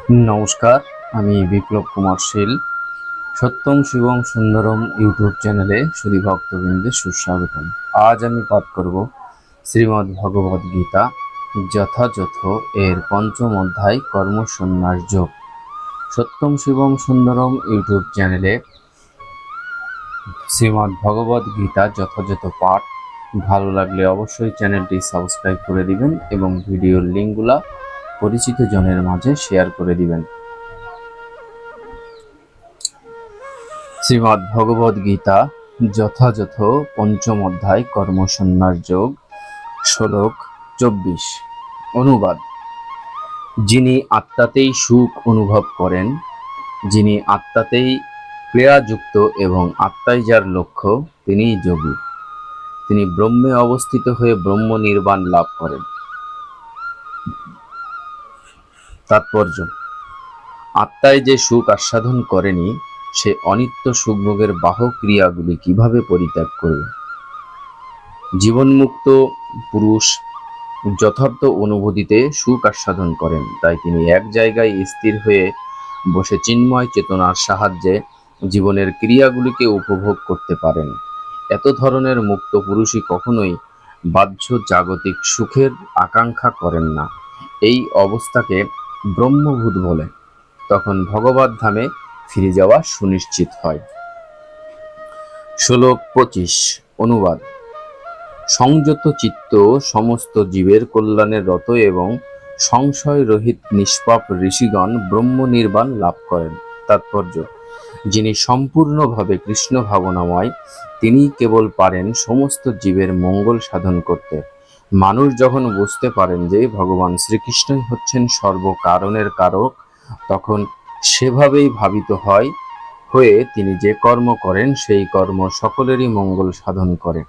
নমস্কার, আমি বিপ্লব কুমার শীল। সত্যম শিবম সুন্দরম ইউটিউব চ্যানেলে শুধু ভক্তবৃন্দের সুস্বাগতম। আজ আমি পাঠ করব শ্রীমদ্ ভগবদ গীতা যথাযথ এর পঞ্চম অধ্যায় কর্মসন্ন্যাস যোগ। সত্যম শিবম সুন্দরম ইউটিউব চ্যানেলে শ্রীমদ্ ভগবদ গীতা যথাযথ পাঠ ভালো লাগলে অবশ্যই চ্যানেলটি সাবস্ক্রাইব করে দিবেন এবং ভিডিওর লিঙ্কগুলা পরিচিত জনের মাঝে শেয়ার করে দিবেন। শ্রীমদ্ ভগবদ গীতা যথাযথ পঞ্চম অধ্যায় কর্মসন্ন্যাস যোগ, শ্লোক 24। অনুবাদ: যিনি আত্মাতেই সুখ অনুভব করেন, যিনি আত্মাতেই ক্রিয়াযুক্ত এবং আত্মাই যার লক্ষ্য, তিনিই যোগী। তিনি ব্রহ্মে অবস্থিত হয়ে ব্রহ্ম নির্বাণ লাভ করেন। তাৎপর্য: আত্মায় যে সুখ আস্বাদন করেনি, সে অনিত্য সুখভোগের বাহক ক্রিয়াগুলি কিভাবে পরিত্যাগ করবে? জীবনমুক্ত পুরুষ যথার্থ অনুভূতিতে সুখ আস্বাদন করেন, তাই তিনি এক জায়গায় স্থির হয়ে বসে চিন্ময় চেতনার সাহায্যে জীবনের ক্রিয়াগুলিকে উপভোগ করতে পারেন। এত ধরনের মুক্ত পুরুষই কখনোই বাহ্য জাগতিক সুখের আকাঙ্ক্ষা করেন না। এই অবস্থাকে ব্রহ্মভূত বলে। তখন ভগবদ ধামে ফিরে যাওয়া সুনিশ্চিত হয়। শ্লোক 25। অনুবাদ: সংযত চিত্ত সমস্ত জীবের কল্যাণে রত এবং সংশয় রহিত নিষ্পাপ ঋষিগণ ব্রহ্ম নির্বাণ লাভ করেন। তাৎপর্য: যিনি সম্পূর্ণভাবে কৃষ্ণ ভাবনাময়, তিনি কেবল পারেন সমস্ত জীবের মঙ্গল সাধন করতে। মানুষ যখন বুঝতে পারেন যে ভগবান শ্রীকৃষ্ণই হচ্ছেন সর্বকারণের কারক, তখন সেভাবেই ভাবিত হয়ে তিনি যে কর্ম করেন, সেই কর্ম সকলেরই মঙ্গল সাধন করে।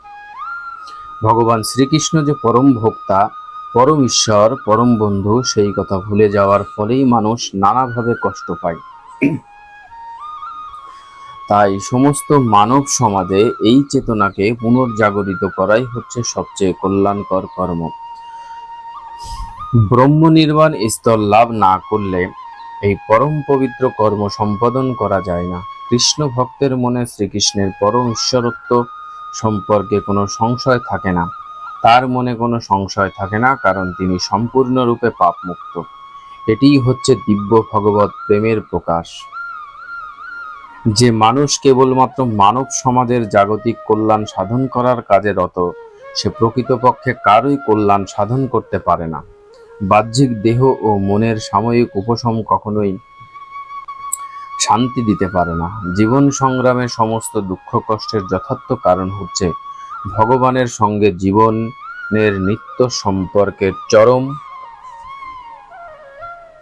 ভগবান শ্রীকৃষ্ণ যে পরম ভোক্তা, পরম ঈশ্বর, পরম বন্ধু, সেই কথা ভুলে যাওয়ার ফলেই মানুষ নানাভাবে কষ্ট পায়। তাই সমস্ত মানব সমাজে এই চেতনাকে পুনর্জাগরিত করাই হচ্ছে সবচেয়ে কল্যাণকর কর্ম। ব্রহ্ম নির্বাণ স্তর লাভ না করলে এই পরম পবিত্র কর্ম সম্পাদন করা যায় না। কৃষ্ণ ভক্তের মনে শ্রীকৃষ্ণের পরম ঈশ্বরত্ব সম্পর্কে কোনো সংশয় থাকে না। তার মনে কোনো সংশয় থাকে না, কারণ তিনি সম্পূর্ণরূপে পাপমুক্ত। এটিই হচ্ছে দিব্য ভগবৎ প্রেমের প্রকাশ। যে মানুষ কেবলমাত্র মানব সমাজের জাগতিক কল্যাণ সাধন করার কাজে রত, সে প্রকৃতপক্ষে কারোই কল্যাণ সাধন করতে পারে না। বাহ্যিক দেহ ও মনের সাময়িক উপশম কখনোই শান্তি দিতে পারে না। জীবন সংগ্রামের সমস্ত দুঃখ কষ্টের যথার্থ কারণ হচ্ছে ভগবানের সঙ্গে জীবনের নিত্য সম্পর্কের চরম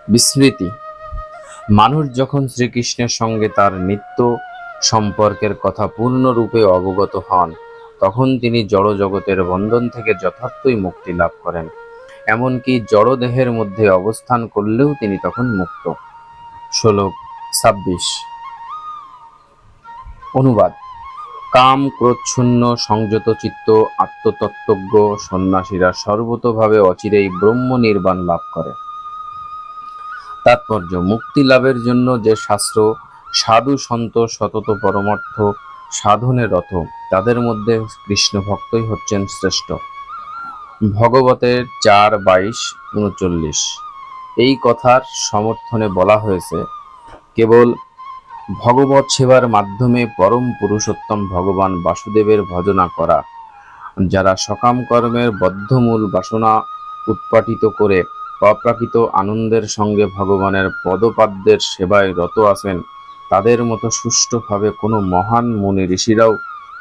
বিস্মৃতি। মানুষ যখন শ্রীকৃষ্ণের সঙ্গে তার নিত্য সম্পর্কের কথা পূর্ণরূপে অবগত হন, তখন তিনি জড় জগতের বন্ধন থেকে যথার্থই মুক্তি লাভ করেন। এমনকি জড় দেহের মধ্যে অবস্থান করলেও তিনি তখন মুক্ত। শ্লোক 26। অনুবাদ: কাম ক্রোধশূন্য সংযত চিত্ত আত্মতত্ত্বজ্ঞ সন্ন্যাসীরা সর্বতোভাবে অচিরেই ব্রহ্ম নির্বাণ লাভ করে। তাৎপর্য: মুক্তি লাভের জন্য যে শাস্ত্র সাধু সন্ত সতত পরমার্থ সাধনে রত, তাদের মধ্যে কৃষ্ণ ভক্তই হচ্ছেন শ্রেষ্ঠ। ভগবতের 4:22-39 এই কথার সমর্থনে বলা হয়েছে, কেবল ভগবৎ সেবার মাধ্যমে পরম পুরুষোত্তম ভগবান বাসুদেবের ভজনা করা, যারা সকাম কর্মের বদ্ধমূল বাসনা উৎপাটিত করে অপ্রাকৃত আনন্দের সঙ্গে ভগবানের পদপাদ্যের সেবায় রত আছেন, তাদের মতো সুষ্ঠুভাবে কোনো মহান মুনি ঋষিরাও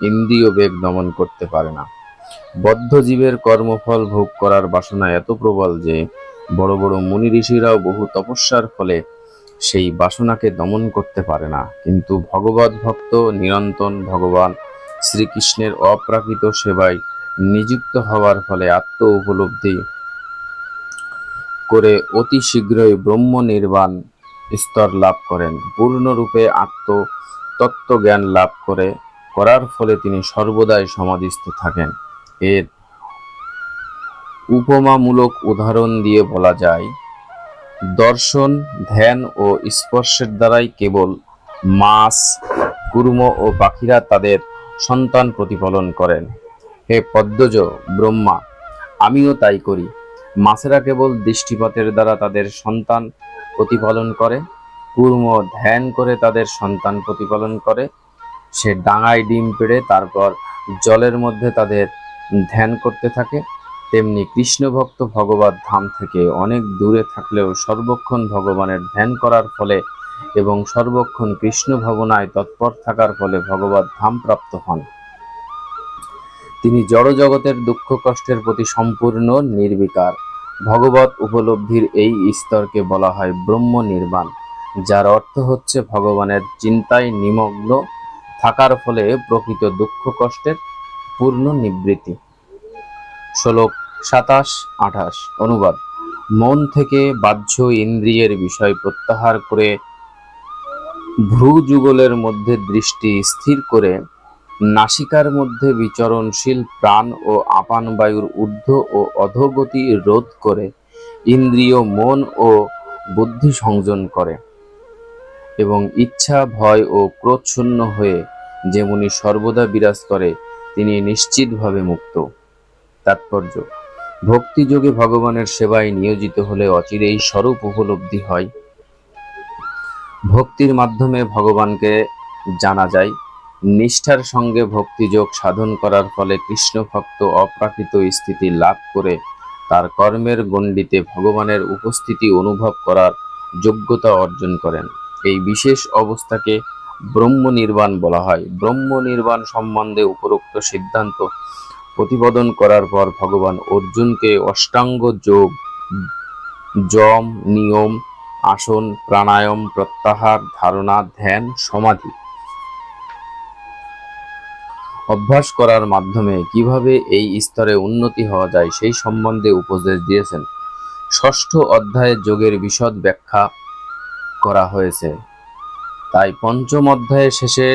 ইন্দ্রিয় বেগ দমন করতে পারে না। বদ্ধ জীবের কর্মফল ভোগ করার বাসনা এত প্রবল যে বড় বড় মুনি ঋষিরাও বহু তপস্যার ফলে সেই বাসনাকে দমন করতে পারে না। কিন্তু ভগবৎ ভক্ত নিরন্তর ভগবান শ্রীকৃষ্ণের অপ্রাকৃত সেবায় নিযুক্ত হওয়ার ফলে আত্ম উপলব্ধি করে অতি শীঘ্রই ব্রহ্ম নির্বাণ স্তর লাভ করেন। পূর্ণরূপে তত্ত্বজ্ঞান লাভ করার ফলে তিনি সর্বদাই সমাধিস্থ থাকেন। এর উপমামূলক উদাহরণ দিয়ে বলা যায়, দর্শন, ধ্যান ও স্পর্শের দ্বারাই কেবল মাছ, কুর্ম ও পাখিরা তাদের সন্তান প্রতিপালন করেন। হে পদ্মজ ব্রহ্মা, আমিও তাই করি। মাছেরা কেবল দৃষ্টিপাতের দ্বারা তাদের সন্তান প্রতিপালন করে, কুর্ম ধ্যান করে তাদের সন্তান প্রতিপালন করে। সে ডাঙায় ডিম পেড়ে তারপর জলের মধ্যে তাদের ধ্যান করতে থাকে। তেমনি কৃষ্ণ ভক্ত ভগবত ধাম থেকে অনেক দূরে থাকলেও সর্বক্ষণ ভগবানের ধ্যান করার ফলে এবং সর্বক্ষণ কৃষ্ণ ভাবনায় তৎপর থাকার ফলে ভগবত ধাম প্রাপ্ত হন। তিনি জড় জগতের দুঃখ কষ্টের প্রতি সম্পূর্ণ নির্বিকার। ভগবত উপলব্ধির এই স্তরকে বলা হয় ব্রহ্ম নির্বাণ, যার অর্থ হচ্ছে ভগবানের চিন্তায় নিমগ্ন থাকার ফলে প্রকৃত দুঃখ কষ্টের পূর্ণ নিবৃত্তি। শ্লোক 27-28 অনুবাদ। মন থেকে বাহ্য ইন্দ্রিয়ের বিষয় প্রত্যাহার করে ভ্রু যুগলের মধ্যে দৃষ্টি স্থির করে নাসিকার মধ্যে বিচরণশীল প্রাণ ও আপান বায়ুর ঊর্ধ্ব ও অধোগতি রোধ করে ইন্দ্রিয়, মন ও বুদ্ধি সংযম করে এবং ইচ্ছা, ভয় ও ক্রোধ শূন্য হয়ে যেমনি সর্বদা বিরাজ করে, তিনি নিশ্চিতভাবে মুক্ত। তাৎপর্য: ভক্তিযোগে ভগবানের সেবায় নিয়োজিত হলে অচিরেই স্বরূপ উপলব্ধি হয়। ভক্তির মাধ্যমে ভগবানকে জানা যায়। নিষ্ঠার সঙ্গে ভক্তিযোগ সাধন করার ফলে কৃষ্ণ ভক্ত অপ্রাকৃত স্থিতি লাভ করে তার কর্মের গণ্ডিতে ভগবানের উপস্থিতি অনুভব করার যোগ্যতা অর্জন করেন। এই বিশেষ অবস্থাকে ব্রহ্ম নির্বাণ বলা হয়। ব্রহ্ম নির্বাণ সম্বন্ধে উপরোক্ত সিদ্ধান্ত প্রতিপাদন করার পর ভগবান অর্জুনকে অষ্টাঙ্গ যোগ, যম, নিয়ম, আসন, প্রাণায়াম, প্রত্যাহার, ধারণা, ধ্যান, সমাধি অভ্যাস করার মাধ্যমে কিভাবে এই স্তরে উন্নতি হওয়া যায় সেই সম্বন্ধে উপদেশ দিয়েছেন। ষষ্ঠ অধ্যায়ে যোগের বিশদ ব্যাখ্যা করা হয়েছে, তাই পঞ্চম অধ্যায়ের শেষে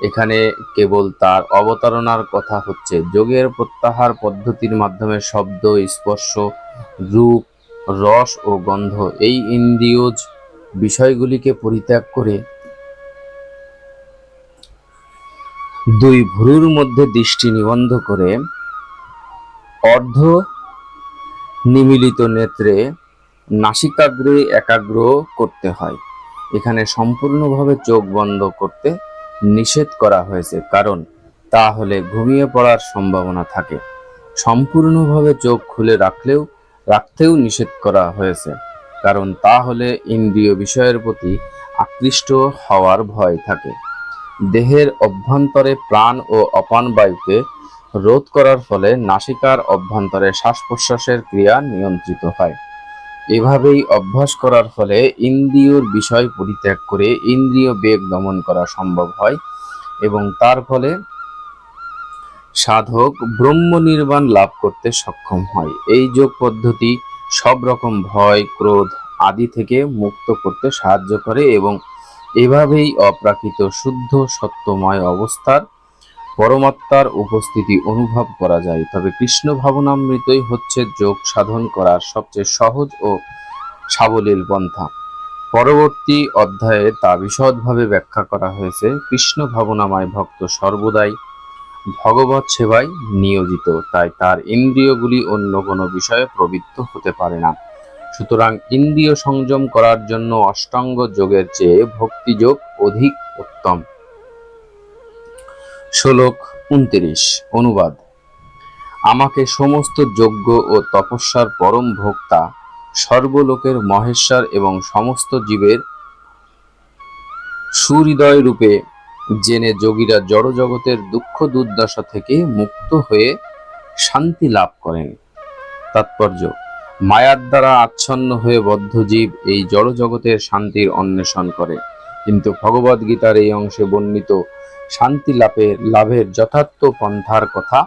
এখানে কেবল তার অবতারণার কথা হচ্ছে। যোগের প্রত্যাহার পদ্ধতির মাধ্যমে শব্দ, স্পর্শ, রূপ, রস ও গন্ধ এই ইন্দ্রিয়জ বিষয়গুলিকে পরিত্যাগ করে দুই ভ্রুর মধ্যে দৃষ্টি নিবদ্ধ করে অর্ধ নিমীলিত নেত্রে নাসিকাগ্রে একাগ্র করতে হয়। এখানে সম্পূর্ণভাবে চোখ বন্ধ করতে নিষেধ করা হয়েছে, কারণ তা হলে ঘুমিয়ে পড়ার সম্ভাবনা থাকে। সম্পূর্ণভাবে চোখ খুলে রাখতেও নিষেধ করা হয়েছে, কারণ তা হলে ইন্দ্রিয় বিষয়ের প্রতি আকৃষ্ট হওয়ার ভয় থাকে। দেহের অভ্যন্তরে প্রাণ ও অপান বায়ুকে রোধ করার ফলে নাসিকার অভ্যন্তরে শ্বাস প্রশ্বাসের ক্রিয়া নিয়ন্ত্রিত হয়। এভাবেই অভ্যাস করার ফলে ইন্দ্রিয়র বিষয় পরিত্যাগ করে ইন্দ্রিয় বেগ দমন করা সম্ভব হয় এবং তার ফলে সাধক ব্রহ্ম নির্বাণ লাভ করতে সক্ষম হয়। এই যোগ পদ্ধতি সব রকম ভয়, ক্রোধ আদি থেকে মুক্ত করতে সাহায্য করে এবং এভাবেই অপ্রাকৃত শুদ্ধ সত্যময় অবস্থার পরমাত্মার উপস্থিতি অনুভব করা যায়। তবে কৃষ্ণ ভাবনামৃতই হচ্ছে যোগ সাধন করার সবচেয়ে সহজ ও সাবলীল পন্থা। পরবর্তী অধ্যায়ে তা বিশদভাবে ব্যাখ্যা করা হয়েছে। কৃষ্ণ ভাবনাময় ভক্ত সর্বদাই ভগবত সেবায় নিয়োজিত, তাই তার ইন্দ্রিয়গুলি অন্য কোনো বিষয়ে প্রবৃত্ত হতে পারে না। সুতরাং ইন্দ্রিয় সংযম করার জন্য অষ্টাঙ্গ যোগের চেয়ে ভক্তিযোগ অধিক উত্তম। শ্লোক 29 অনুবাদ। আমাকে সমস্ত যজ্ঞ ও তপস্যার পরম ভোক্তা, সর্বলোকের মহেশ্বর এবং সমস্ত জীবের সুহৃদয় রূপে জেনে যোগীরা জড় জগতের দুঃখ দুর্দশা থেকে মুক্ত হয়ে শান্তি লাভ করেন। তাৎপর্য: মায়ার দ্বারা আচ্ছন্ন হয়ে বদ্ধ জীব এই জড় জগতের শান্তির অন্বেষণ করে, কিন্তু ভগবদ গীতার এই অংশে বর্ণিত শান্তি লাভের যথার্থ পন্থার কথা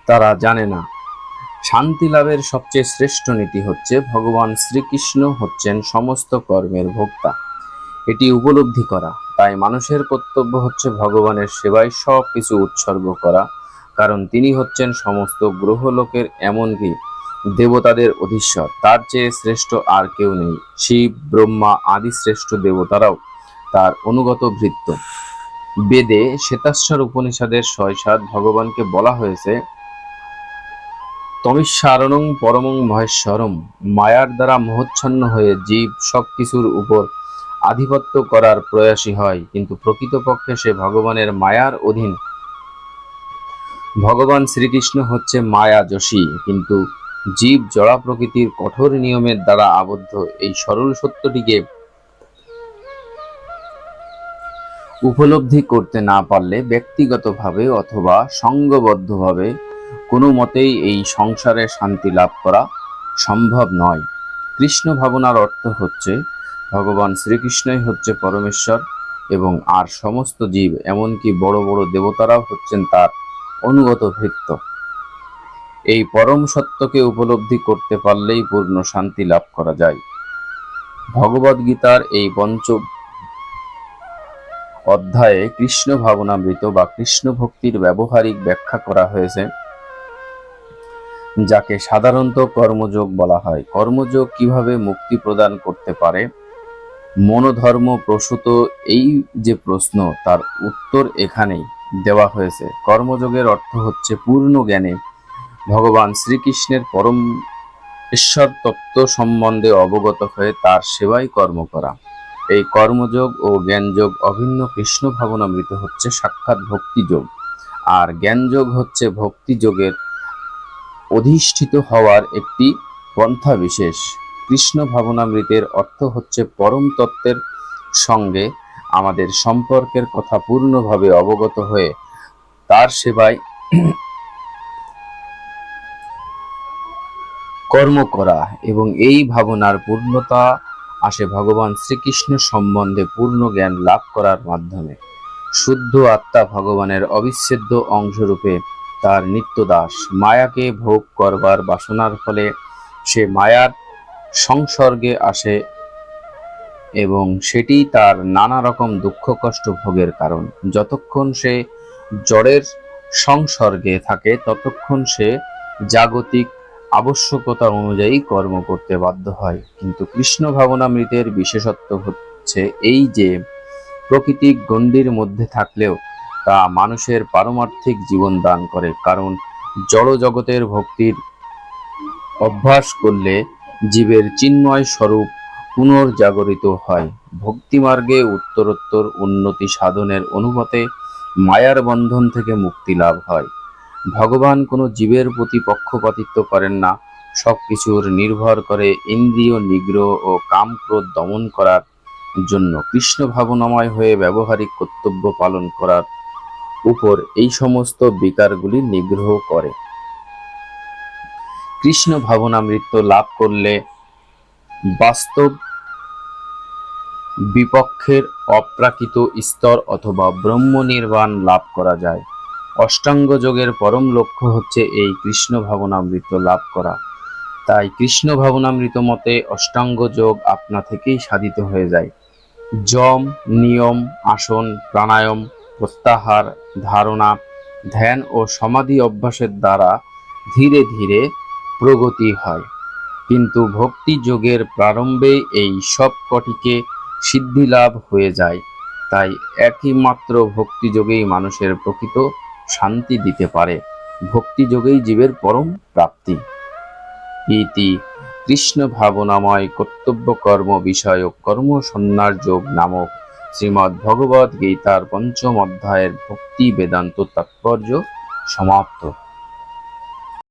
তারা জানে না। শান্তি লাভের সবচেয়ে শ্রেষ্ঠ নীতি হচ্ছে ভগবান শ্রীকৃষ্ণ হচ্ছেন সমস্ত কর্মের ভোক্তা, এটি উপলব্ধি করা। তাই মানুষের কর্তব্য হচ্ছে ভগবানের সেবায় সব কিছু উৎসর্গ করা, কারণ তিনি হচ্ছেন সমস্ত গ্রহলোকের, এমনকি দেবতাদের অধীশ্বর, তার চেয়ে শ্রেষ্ঠ আর কেউ নেই। শিব, ব্রহ্মা আদি শ্রেষ্ঠ দেবতারাও তার অনুগত ভৃত্য। বেদে শ্বেতাশ্বর উপনিষদের ৬৭ ভগবানকে বলা হয়েছে তমিস্বারণং পরমং মহেশ্বরম। মায়ার দ্বারা মোহচ্ছন্ন হয়ে জীব সবকিছুর উপর আধিপত্য করার প্রয়াসী হয়, কিন্তু প্রকৃতপক্ষে সে ভগবানের মায়ার অধীন। ভগবান শ্রীকৃষ্ণ হচ্ছে মায়া যশী, কিন্তু জীব জড়া প্রকৃতির কঠোর নিয়মের দ্বারা আবদ্ধ। এই সরল সত্যটিকে উপলব্ধি করতে না পারলে ব্যক্তিগতভাবে অথবা সঙ্গবদ্ধভাবে কোনো মতেই এই সংসারে শান্তি লাভ করা সম্ভব নয়। কৃষ্ণ ভাবনার অর্থ হচ্ছে ভগবান শ্রীকৃষ্ণই হচ্ছে পরমেশ্বর এবং আর সমস্ত জীব, এমনকি বড় বড় দেবতারাও হচ্ছেন তার অনুগত ভৃত্য। এই পরম সত্যকে উপলব্ধি করতে পারলেই পূর্ণ শান্তি লাভ করা যায়। ভগবদ্গীতার এই পঞ্চম অধ্যায়ে কৃষ্ণ ভাবনামৃত বা কৃষ্ণ ভক্তির ব্যবহারিক ব্যাখ্যা করা হয়েছে, যাকে সাধারণত কর্মযোগ বলা হয়। কর্মযোগ কিভাবে মুক্তি প্রদান করতে পারে, মনোধর্ম প্রসূত এই যে প্রশ্ন, তার উত্তর এখানেই দেওয়া হয়েছে। কর্মযোগের অর্থ হচ্ছে পূর্ণ জ্ঞানে ভগবান শ্রীকৃষ্ণের পরম ঈশ্বর তত্ত্ব সম্বন্ধে অবগত হয়ে তার সেবায় কর্ম করা। এই কর্মযোগ ও জ্ঞানযোগ অভিন্ন। কৃষ্ণ ভাবনামৃত হচ্ছে সাক্ষাৎ ভক্তিযোগ, আর জ্ঞানযোগ হচ্ছে ভক্তিযোগের অধিষ্ঠিত হওয়ার একটি পন্থা বিশেষ। কৃষ্ণ ভাবনামৃতের অর্থ হচ্ছে পরম তত্ত্বের সঙ্গে আমাদের সম্পর্কের কথা পূর্ণভাবে অবগত হয়ে তার সেবায় কর্ম করা, এবং এই ভাবনার পূর্ণতা আসে ভগবান শ্রীকৃষ্ণ সম্বন্ধে পূর্ণ জ্ঞান লাভ করার মাধ্যমে। শুদ্ধ আত্মা ভগবানের অবিচ্ছেদ্য অংশরূপে তার নিত্য দাস। মায়াকে ভোগ করবার বাসনার ফলে সে মায়ার সংসর্গে আসে এবং সেটি তার নানা রকম দুঃখ কষ্ট ভোগের কারণ। যতক্ষণ সে জড়ের সংসর্গে থাকে ততক্ষণ সে জাগতিক আবশ্যকতা অনুযায়ী কর্ম করতে বাধ্য হয়। কিন্তু কৃষ্ণ ভাবনামৃতের বিশেষত্ব হচ্ছে এই যে প্রকৃতিক গণ্ডির মধ্যে থাকলেও তা মানুষের পারমার্থিক জীবন দান করে, কারণ জড় জগতের ভক্তির অভ্যাস করলে জীবের চিন্ময় স্বরূপ পুনর্জাগরিত হয়। ভক্তিমার্গে উত্তরোত্তর উন্নতি সাধনের অনুপাতে মায়ার বন্ধন থেকে মুক্তি লাভ হয়। ভগবান কোনো জীবের প্রতি পক্ষপাতিত্ব করেন না, সবকিছুর নির্ভর করে ইন্দ্রিয় নিগ্রহ ও কাম ক্রোধ দমন করার জন্য। কৃষ্ণ ভাবনাময় হয়ে ব্যবহারিক কর্তব্য পালন করার উপর এই সমস্ত বিকারগুলি নিগ্রহ করে। কৃষ্ণ ভাবনামৃত লাভ করলে বাস্তব বিপক্ষের অপ্রাকৃত স্তর অথবা ব্রহ্ম নির্বাণ লাভ করা যায়। অষ্টাঙ্গ যোগের পরম লক্ষ্য হচ্ছে এই কৃষ্ণ ভাবনামৃত লাভ করা। তাই কৃষ্ণ ভাবনামৃত মতে অষ্টাঙ্গ যোগ আপনা থেকেই সাধিত হয়ে যায়। যম, নিয়ম, আসন, প্রাণায়াম, প্রত্যাহার, ধারণা, ধ্যান ও সমাধি অভ্যাসের দ্বারা ধীরে ধীরে প্রগতি হয়। কিন্তু ভক্তি যোগের প্রারম্ভে এই সব কটিকে সিদ্ধিলাভ হয়ে যায়। তাই একমাত্র ভক্তিযোগেই মানুষের প্রকৃত শান্তি দিতে পারে। ভক্তিযোগেই জীবের পরম প্রাপ্তি। ইতি কৃষ্ণ ভাবনাময় কর্তব্য কর্ম বিষয়ক কর্ম সন্ন্যাস যোগ নামক শ্রীমদ্ ভগবদ্ গীতার পঞ্চম অধ্যায়ের ভক্তি বেদান্ত তাৎপর্য সমাপ্ত।